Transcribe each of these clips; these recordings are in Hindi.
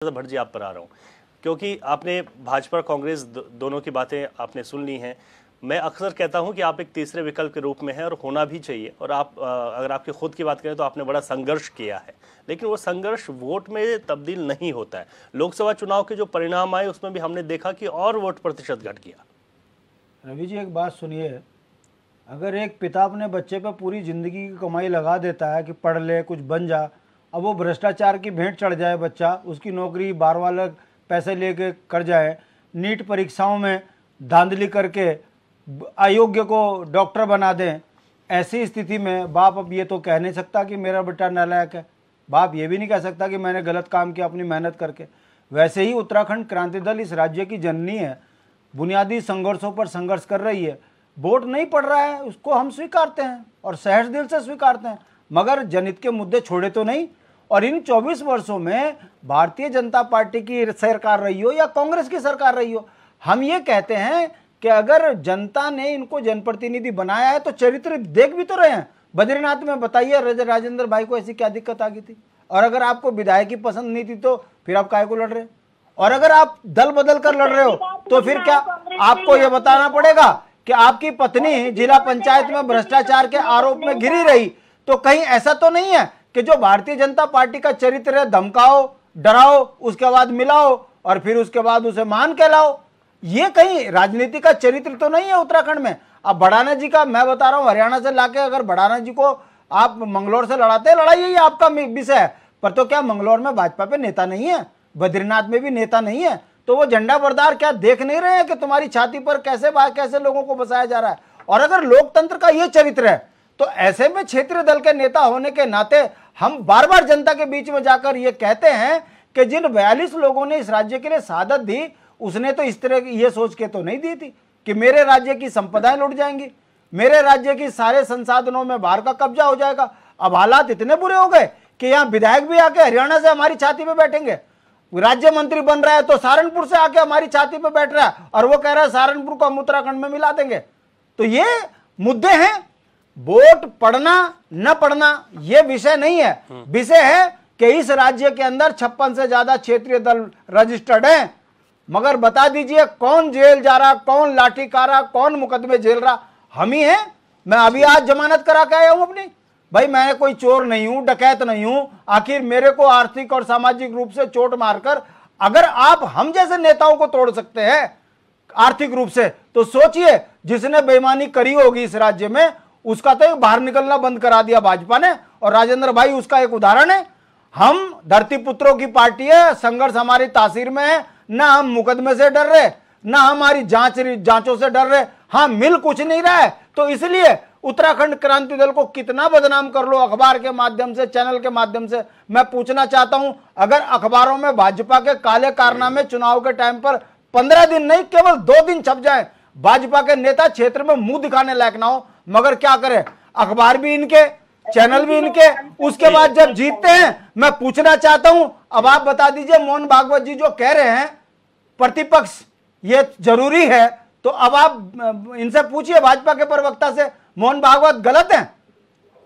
भट्ट जी आप पर आ रहा हूँ, क्योंकि आपने भाजपा कांग्रेस दोनों की बातें आपने सुन ली हैं। मैं अक्सर कहता हूं कि आप एक तीसरे विकल्प के रूप में हैं और होना भी चाहिए। और आप अगर आपकी खुद की बात करें तो आपने बड़ा संघर्ष किया है, लेकिन वो संघर्ष वोट में तब्दील नहीं होता है। लोकसभा चुनाव के जो परिणाम आए उसमें भी हमने देखा कि और वोट प्रतिशत घट गया। रवि जी एक बात सुनिए, अगर एक पिता अपने बच्चे पर पूरी ज़िंदगी की कमाई लगा देता है कि पढ़ ले कुछ बन जा, अब वो भ्रष्टाचार की भेंट चढ़ जाए बच्चा, उसकी नौकरी बार वाले पैसे लेके कर जाए, नीट परीक्षाओं में धांधली करके अयोग्य को डॉक्टर बना दें, ऐसी स्थिति में बाप अब ये तो कह नहीं सकता कि मेरा बेटा नालायक है। बाप ये भी नहीं कह सकता कि मैंने गलत काम किया अपनी मेहनत करके। वैसे ही उत्तराखंड क्रांति दल इस राज्य की जननी है, बुनियादी संघर्षों पर संघर्ष कर रही है। वोट नहीं पड़ रहा है उसको हम स्वीकारते हैं और सहज दिल से स्वीकारते हैं, मगर जनहित के मुद्दे छोड़े तो नहीं। और इन 24 वर्षों में भारतीय जनता पार्टी की सरकार रही हो या कांग्रेस की सरकार रही हो, हम ये कहते हैं कि अगर जनता ने इनको जनप्रतिनिधि बनाया है तो चरित्र देख भी तो रहे हैं। बद्रीनाथ में बताइए राजेंद्र भाई को ऐसी क्या दिक्कत आ गई थी? और अगर आपको विधायक की पसंद नहीं थी तो फिर आप काहे को लड़ रहे? और अगर आप दल बदल कर लड़ रहे हो तो फिर क्या आपको यह बताना पड़ेगा कि आपकी पत्नी जिला पंचायत में भ्रष्टाचार के आरोप में घिरी रही? तो कहीं ऐसा तो नहीं है कि जो भारतीय जनता पार्टी का चरित्र है, धमकाओ, डराओ, उसके बाद मिलाओ और फिर उसके बाद उसे मान के लाओ? ये कहीं राजनीति का चरित्र तो नहीं है उत्तराखंड में। अब भड़ाना जी का मैं बता रहा हूं, हरियाणा से लाके अगर भड़ाना जी को आप मंगलौर से लड़ाते, लड़ाइए, ये आपका विषय है। पर तो क्या मंगलौर में भाजपा पे नेता नहीं है? बद्रीनाथ में भी नेता नहीं है? तो वो झंडा बरदार क्या देख नहीं रहे हैं कि तुम्हारी छाती पर कैसे लोगों को बसाया जा रहा है? और अगर लोकतंत्र का ये चरित्र है तो ऐसे में क्षेत्रीय दल के नेता होने के नाते हम बार बार जनता के बीच में जाकर ये कहते हैं कि जिन 42 लोगों ने इस राज्य के लिए शहादत दी, उसने तो इस तरह की ये सोच के तो नहीं दी थी कि मेरे राज्य की संपदाएं लुट जाएंगी, मेरे राज्य की सारे संसाधनों में बाहर का कब्जा हो जाएगा। अब हालात इतने बुरे हो गए कि यहाँ विधायक भी आके हरियाणा से हमारी छाती पे बैठेंगे, राज्य मंत्री बन रहा है तो सहारनपुर से आके हमारी छाती पे बैठ रहा है और वो कह रहा है सहारनपुर को हम उत्तराखंड में मिला देंगे। तो ये मुद्दे हैं। वोट पड़ना न पड़ना ये विषय नहीं है, विषय है कि इस राज्य के अंदर 56 से ज्यादा क्षेत्रीय दल रजिस्टर्ड हैं। मगर बता दीजिए कौन जेल जा रहा, कौन लाठी कारा, कौन मुकदमे झेल रहा? हम ही हैं। मैं अभी आज जमानत करा के आया हूं अपनी। भाई मैं कोई चोर नहीं हूं, डकैत नहीं हूं। आखिर मेरे को आर्थिक और सामाजिक रूप से चोट मारकर अगर आप हम जैसे नेताओं को तोड़ सकते हैं आर्थिक रूप से, तो सोचिए जिसने बेईमानी करी होगी इस राज्य में उसका तो बाहर निकलना बंद करा दिया भाजपा ने। और राजेंद्र भाई उसका एक उदाहरण है। हम धरती पुत्रों की पार्टी है, संघर्ष हमारी तासीर में है। ना हम मुकदमे से डर रहे, ना हमारी जांचों से डर रहे। हाँ, मिल कुछ नहीं रहा है तो इसलिए उत्तराखंड क्रांति दल को कितना बदनाम कर लो अखबार के माध्यम से, चैनल के माध्यम से। मैं पूछना चाहता हूं, अगर अखबारों में भाजपा के काले कारनामे चुनाव के टाइम पर 15 दिन नहीं केवल 2 दिन छप जाए, भाजपा के नेता क्षेत्र में मुंह दिखाने लायक ना हो, मगर क्या करें, अखबार भी इनके, चैनल भी इनके। उसके बाद जब जीतते हैं, मैं पूछना चाहता हूं, अब आप बता दीजिए मोहन भागवत जी जो कह रहे हैं प्रतिपक्ष ये जरूरी है, तो अब आप इनसे पूछिए भाजपा के प्रवक्ता से, मोहन भागवत गलत है?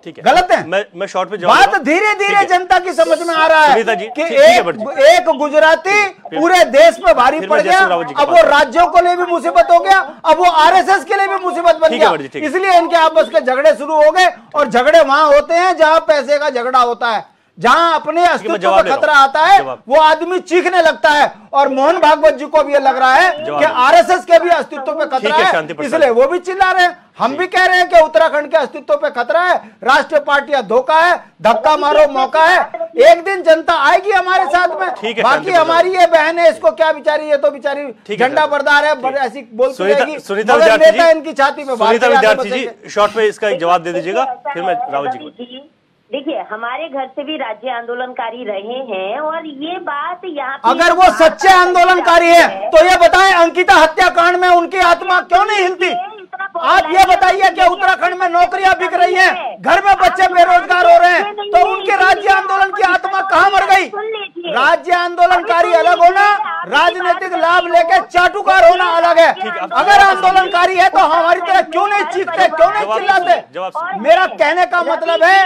ठीक है, गलत है। मैं शॉर्ट में जवाब बात धीरे धीरे जनता की समझ में आ रहा है कि एक गुजराती पूरे देश पे भारी पड़ गया, अब वो राज्यों के लिए भी मुसीबत हो गया, अब वो आरएसएस के लिए भी मुसीबत बन गया। इसलिए इनके आपस के झगड़े शुरू हो गए और झगड़े वहां होते हैं जहां पैसे का झगड़ा होता है, जहां अपने अस्तित्व पर खतरा आता है, वो आदमी चीखने लगता है। और मोहन भागवत जी को भी ये लग रहा है कि आरएसएस के भी अस्तित्व पे खतरा है, इसलिए वो भी चिल्ला रहे हैं। हम भी कह रहे हैं कि उत्तराखंड के अस्तित्व पे खतरा है, राष्ट्रीय पार्टियां धोखा है, धक्का मारो मौका है। एक दिन जनता आएगी हमारे साथ में। बाकी हमारी ये बहन है, इसको क्या बेचारी, ये तो बेचारी झंडा बरदार है, ऐसी बोलती रहेगी, मगर नेता इनकी छाती में। विद्यार्थी जी शॉर्ट में इसका एक जवाब दे दीजिएगा, फिर मैं रावत जी को। देखिए, हमारे घर से भी राज्य आंदोलनकारी रहे हैं और ये बात यहाँ अगर वो सच्चे आंदोलनकारी है तो ये बताएं अंकिता हत्याकांड में उनकी आत्मा क्यों नहीं हिलती? आप ये बताइए कि उत्तराखंड में नौकरियां बिक रही हैं, घर में बच्चे बेरोजगार हो रहे हैं, तो उनके राज्य आंदोलन की आत्मा कहां मर गई? राज्य आंदोलनकारी अलग होना, राजनीतिक लाभ लेके चाटुकार होना अलग है। अगर आंदोलनकारी है तो हमारी तरह क्यों नहीं चीखते, क्यों नहीं चिल्लाते? मेरा कहने का मतलब है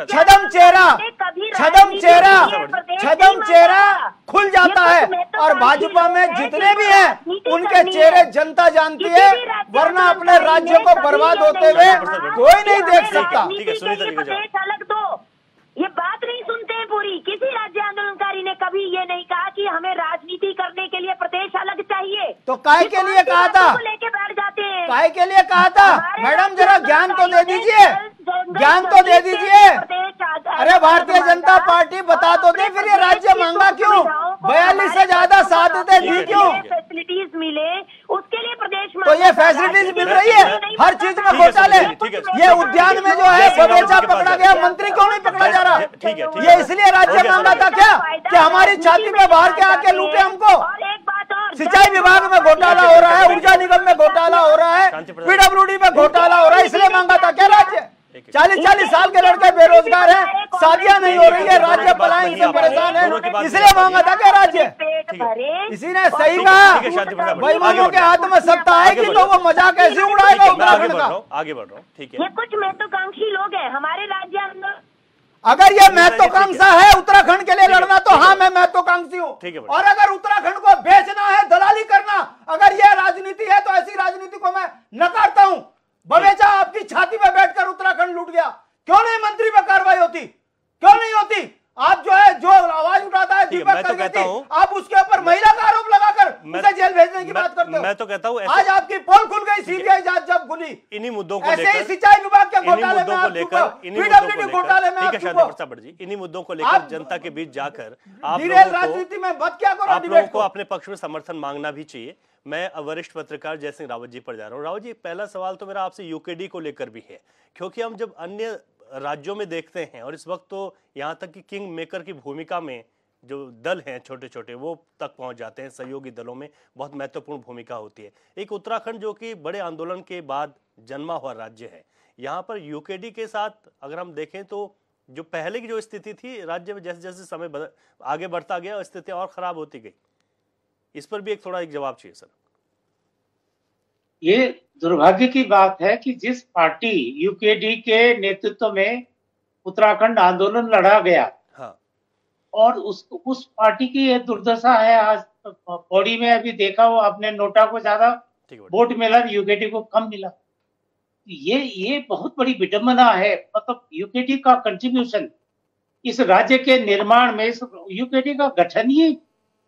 छदम चेहरा खुल जाता है, और भाजपा में जितने भी हैं उनके चेहरे जनता जानती है, वरना अपने राज्य को बर्बाद होते हुए कोई नहीं देख सकता। ये बात नहीं सुनते हैं पूरी। किसी राज्य आंदोलनकारी ने कभी ये नहीं कहा कि हमें राजनीति करने के लिए प्रदेश अलग चाहिए। तो काहे के लिए कहा था? लेके बैठ जाते हैं। काहे के लिए कहा था? मैडम जरा ज्ञान तो दे दीजिए, ज्ञान तो दे दीजिए। अरे भारतीय जनता पार्टी बता तो दे, फिर ये राज्य मांगा क्यों? 42 से ज्यादा साधते दी क्यों? फैसिलिटीज मिले उसके लिए प्रदेश में, तो ये फैसिलिटीज मिल रही है, हर चीज में घोटाले। ये उद्यान में जो है बगीचा पकड़ा गया, मंत्री क्यों नहीं पकड़ा जा रहा? ये इसलिए राज्य मांगा था क्या कि हमारी छाती में बाहर के आके लूटे हमको? सिंचाई विभाग में घोटाला हो रहा है, ऊर्जा निगम में घोटाला हो रहा है, पीडब्ल्यूडी में घोटाला हो रहा है, इसलिए मांगा था क्या राज्य? 40-40 साल के लड़के बेरोजगार हैं, शादियां नहीं हो रही है, राज्य पलायन से परेशान है, इसलिए मांगा था क्या राज्य? इसी ने सही कहा, बेईमानों के हाथ में सत्ता है कि तो वो मजाक ऐसे उड़ाएगा उत्तराखंड का। आगे बढ़ रहा हूँ, ठीक है। ये कुछ महत्वाकांक्षी लोग हैं हमारे राज्य अंदर। अगर ये महत्वाकांक्षा है उत्तराखंड के लिए लड़ना, तो हाँ मैं महत्वाकांक्षी हूँ। और अगर उत्तराखंड को बेचना है, दलाली करना, अगर ये राजनीति है तो ऐसी राजनीति को मैं नकारता हूँ। बवेजा आपकी छाती में बैठकर उत्तराखंड लूट गया, क्यों नहीं मंत्री पर कार्रवाई होती? क्यों नहीं होती? आप जो है जो आवाज उठाता है दीपक करगती, आप उसके ऊपर महिला का आरोप लगाकर उसे जेल भेजने की बात करते हो। मैं तो कहता हूँ आज आपकी पोल खुल गई, सीबीआई जांच जब खुली। इन्हीं मुद्दों को लेकर, सिंचाई विभाग के घोटाले में, पीडब्ल्यूडी घोटाले में, इन्हीं मुद्दों को लेकर जनता के बीच जाकर आप राजनीति में मत क्या करो, आप लोगों को अपने पक्ष में समर्थन मांगना भी चाहिए। मैं वरिष्ठ पत्रकार जय सिंह रावत जी पर जा रहा हूँ। रावत जी, पहला सवाल तो मेरा आपसे यूकेडी को लेकर भी है, क्योंकि हम जब अन्य राज्यों में देखते हैं, और इस वक्त तो यहाँ तक कि किंग मेकर की भूमिका में जो दल हैं छोटे छोटे वो तक पहुँच जाते हैं, सहयोगी दलों में बहुत महत्वपूर्ण भूमिका होती है। एक उत्तराखंड जो कि बड़े आंदोलन के बाद जन्मा हुआ राज्य है, यहाँ पर यूकेडी के साथ अगर हम देखें तो जो पहले की जो स्थिति थी राज्य में, जैसे जैसे समय आगे बढ़ता गया स्थिति और खराब होती गई। इस पर भी एक जवाब चाहिए सर। ये दुर्भाग्य की बात है कि जिस पार्टी यूकेडी के नेतृत्व में उत्तराखंड आंदोलन लड़ा गया, हाँ, और उस पार्टी की ये दुर्दशा है। आज पौड़ी में अभी देखा हो आपने, नोटा को ज्यादा वोट मिला, यूकेडी को कम मिला। ये बहुत बड़ी विडंबना है। मतलब यूकेडी का कंट्रीब्यूशन इस राज्य के निर्माण में, इस यूकेडी का गठन ही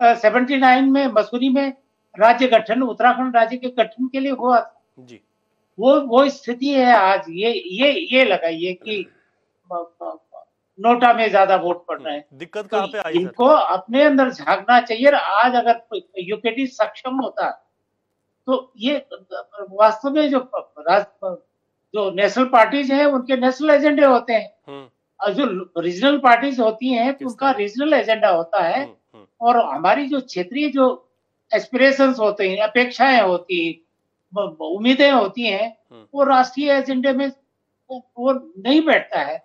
79 में मसूरी में राज्य गठन, उत्तराखंड राज्य के गठन के लिए हुआ जी। वो स्थिति है आज। ये लगाइए कि नोटा में ज्यादा वोट पड़ रहे हैं। दिक्कत कहाँ पे आई? इनको अपने अंदर झांकना चाहिए। आज अगर यूकेडी सक्षम होता तो ये वास्तव में जो नेशनल पार्टीज हैं उनके नेशनल एजेंडे होते हैं, और जो रीजनल पार्टीज होती हैं तो उनका रीजनल एजेंडा होता है। और हमारी जो क्षेत्रीय जो एस्पिरेशंस होते हैं, अपेक्षाएं होती, उम्मीदें होती हैं, वो राष्ट्रीय एजेंडे में वो नहीं बैठता है।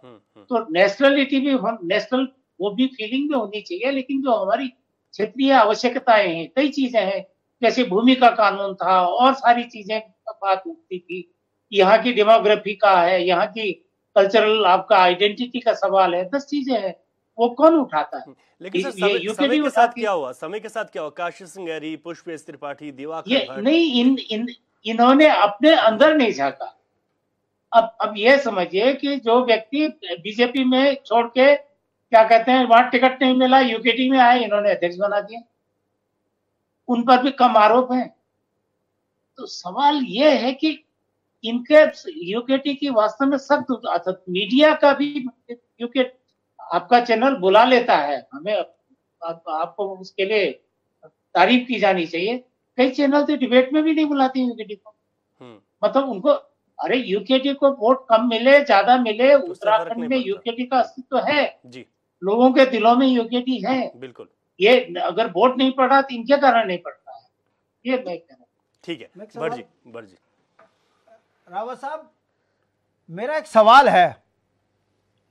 तो नेशनलिटी भी, नेशनल वो भी फीलिंग भी होनी चाहिए। लेकिन जो हमारी क्षेत्रीय आवश्यकताएं हैं, कई चीजें हैं, जैसे भूमि का कानून था और सारी चीजें बात उठती थी, यहाँ की डेमोग्राफी का है, यहाँ की कल्चरल आपका आइडेंटिटी का सवाल है, 10 चीजें हैं, वो कौन उठाता है? लेकिन समय के साथ क्या हुआ? समय के साथ क्या हुआ? काशी सिंह गहरी, पुष्प त्रिपाठी, दिवाकर नहीं, इन्होंने अपने अंदर नहीं झांका। अब ये समझिए कि जो व्यक्ति बीजेपी में छोड़ के, क्या कहते हैं, वहां टिकट नहीं मिला, यूकेडी में आए, इन्होंने अध्यक्ष बना दिया, उन पर भी कम आरोप है। तो सवाल ये है कि इनके यूकेडी की वास्तव में सख्त, मीडिया का भी, क्योंकि आपका चैनल बुला लेता है, हमें आपको उसके लिए तारीफ की जानी चाहिए। कई चैनल तो डिबेट में भी नहीं बुलाते यूकेडी को। मतलब उनको, अरे यूकेडी को वोट कम मिले ज्यादा मिले, उत्तराखंड में यूकेडी का अस्तित्व है जी, लोगों के दिलों में यूकेडी है। बिल्कुल, ये अगर वोट नहीं पड़ा तो इनके कारण नहीं पड़ता है, ये मैं कह रहा हूँ। ठीक है, बढ़ जी। रावत साहब, मेरा एक सवाल है।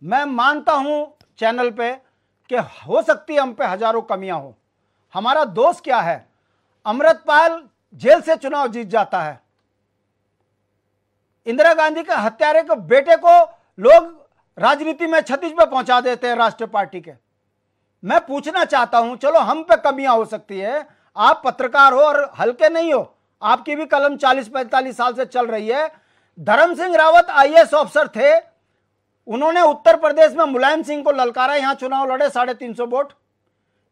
मैं मानता हूं चैनल पे कि हो सकती है हम पे हजारों कमियां हो। हमारा दोष क्या है? अमृतपाल जेल से चुनाव जीत जाता है, इंदिरा गांधी के हत्यारे के बेटे को लोग राजनीति में क्षतिज पे पहुंचा देते हैं राष्ट्रीय पार्टी के। मैं पूछना चाहता हूं, चलो हम पे कमियां हो सकती है, आप पत्रकार हो और हल्के नहीं हो, आपकी भी कलम 40-45 साल से चल रही है। धर्म सिंह रावत आईएएस ऑफिसर थे, उन्होंने उत्तर प्रदेश में मुलायम सिंह को ललकारा, यहां चुनाव लड़े 350 वोट।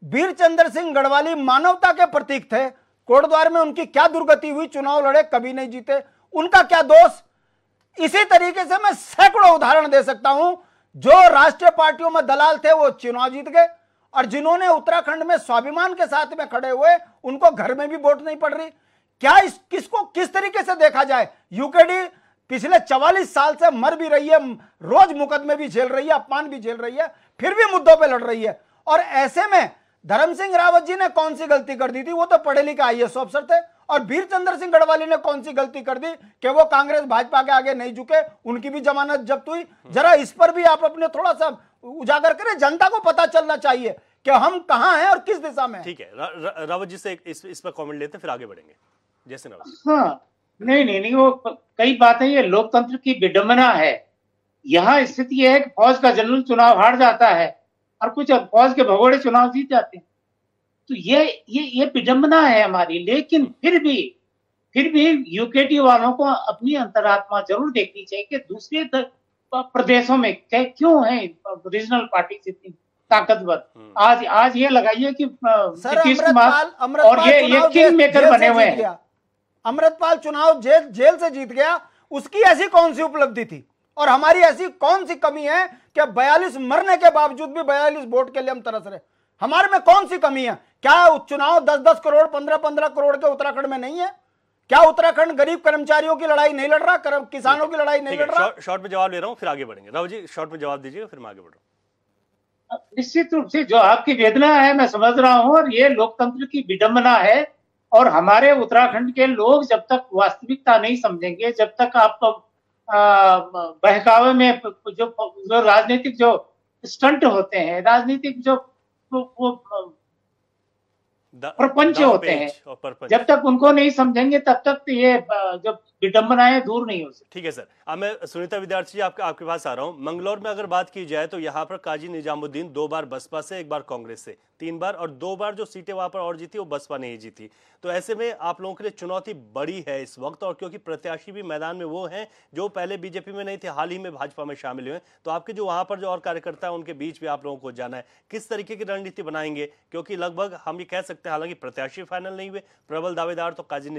वीरचंद्र सिंह गढ़वाली मानवता के प्रतीक थे, कोटद्वार में उनकी क्या दुर्गति हुई, चुनाव लड़े कभी नहीं जीते, उनका क्या दोष? इसी तरीके से मैं सैकड़ों उदाहरण दे सकता हूं। जो राष्ट्रीय पार्टियों में दलाल थे वो चुनाव जीत गए, और जिन्होंने उत्तराखंड में स्वाभिमान के साथ में खड़े हुए उनको घर में भी वोट नहीं पड़ रही। क्या किसको किस तरीके से देखा जाए? यूकेडी पिछले 44 साल से मर भी रही है, रोज मुकदमे भी झेल रही है, अपमान भी झेल रही है, फिर भी मुद्दों पे लड़ रही है। और ऐसे में धर्म सिंह रावत जी ने कौन सी गलती कर दी थी? वो तो पढ़े लिखे आईएएस अफसर थे। और वीरचंद्र सिंह गढ़वाली ने कौन सी गलती कर दी कि वो कांग्रेस भाजपा के आगे नहीं झुके, उनकी भी जमानत जब्त हुई। जरा इस पर भी आप अपने थोड़ा सा उजागर करें, जनता को पता चलना चाहिए कि हम कहां हैं और किस दिशा में। ठीक है, रावत जी से इस पर कमेंट लेते हैं, फिर आगे बढ़ेंगे। जैसे हाँ, नहीं, वो कई बातें, ये लोकतंत्र की विडंबना है। यहाँ स्थिति है कि फौज का जनरल चुनाव हार जाता है और कुछ फौज के भगोड़े चुनाव जीत जाते हैं। तो ये विडंबना है हमारी। लेकिन फिर भी यूकेटी वालों को अपनी अंतरात्मा जरूर देखनी चाहिए कि दूसरे प्रदेशों में क्यों है रीजनल पार्टी इतनी ताकतवर। आज ये लगाइए कि नीतीश कुमार और ये किंग मेकर बने हुए हैं। अमृतपाल चुनाव जेल से जीत गया, उसकी ऐसी कौन सी उपलब्धि थी और हमारी ऐसी कौन सी कमी है कि 42 मरने के बावजूद भी 42 वोट के लिए हम तरस रहे? हमारे में कौन सी कमी है? क्या चुनाव 10-10 करोड़ 15-15 करोड़ के उत्तराखंड में नहीं है? क्या उत्तराखंड गरीब कर्मचारियों की लड़ाई नहीं लड़ रहा, किसानों की लड़ाई नहीं लड़ रहा? शॉर्ट में जवाब ले रहा हूं, फिर आगे बढ़ेंगे। राव जी शॉर्ट में जवाब दीजिएगा, फिर मैं आगे बढ़ूंगा। निश्चित रूप से जो आपकी वेदना है मैं समझ रहा हूं, और ये लोकतंत्र की विडंबना है। और हमारे उत्तराखंड के लोग जब तक वास्तविकता नहीं समझेंगे, जब तक आप बहकावे में जो राजनीतिक जो स्टंट होते हैं, राजनीतिक जो प्रपंच होते हैं, जब तक उनको नहीं समझेंगे तब तक तो ये जो विडंबनाएं दूर नहीं हो सकती। ठीक है सर, अब मैं सुनीता विद्यार्थी जी आपके पास आ रहा हूं। मंगलौर में अगर बात की जाए तो यहाँ पर काजी निजामुद्दीन 2 बार बसपा से, 1 बार कांग्रेस से, 3 बार, और 2 बार जो सीटें वहां पर और जीती वो बसपा नहीं जीती। तो ऐसे में आप लोगों के लिए चुनौती बड़ी है इस वक्त, और क्योंकि प्रत्याशी भी मैदान में वो हैं जो पहले बीजेपी में नहीं थे, हाल ही में भाजपा में शामिल हुए। तो आपके जो वहां पर जो और कार्यकर्ता है उनके बीच भी आप लोगों को जाना है, किस तरीके की रणनीति बनाएंगे? क्योंकि लगभग हम ये कह सकते हैं, हालांकि प्रत्याशी फाइनल नहीं हुए, प्रबल दावेदार तो काजी